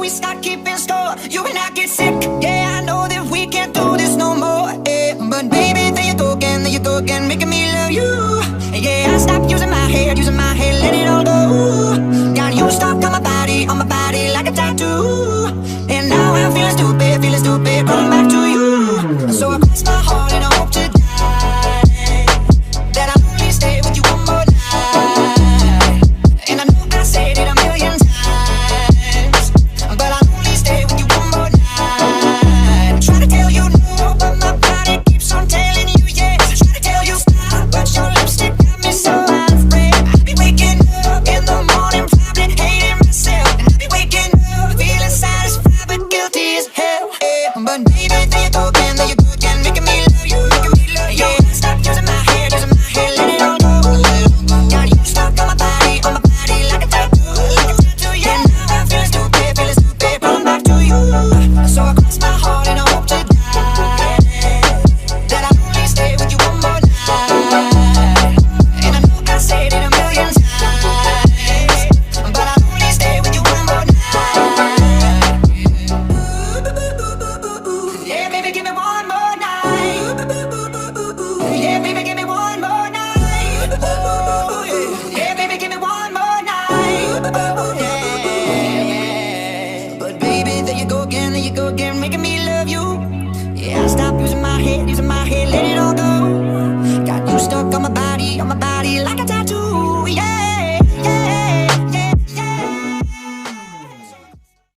we start keeping score. You and I get sick, yeah, I know that we can't do this no more, yeah. But baby, there you go again, making me love you. Yeah, I stopped using my head, let it all go. Got you stuck on my body like a tattoo. And now I'm feeling stupid, going back to you. So I cross my heart and I hope to die that I'll only stay with you one more night. And I know I said it a million times, but I'll only stay with you one more night. Try to tell you no, but my body keeps on telling you yes. Try to tell you stop, but your lipstick got me so out of breath. I'll be waking up in the morning, probably hating myself. And I'll be waking up feeling satisfied but guilty as hell, yeah. But baby, there you go again, making me love you, yeah. Stop using my head, let it all go. Got you stuck on my body like a tattoo, yeah. Now I'm feeling stupid, going back to you. So I cross my heart and I hope to die that I'll only stay with you one more night. And I know I said it a million times, but I'll only stay with you one more night. Yeah, baby, give me one more night. Yeah, baby, give me one more night. Oh, yeah, baby, give me one more night. Oh, yeah. But baby, there you go again, making me love you. Yeah, I stopped using my head, let it all go. Got you stuck on my body like a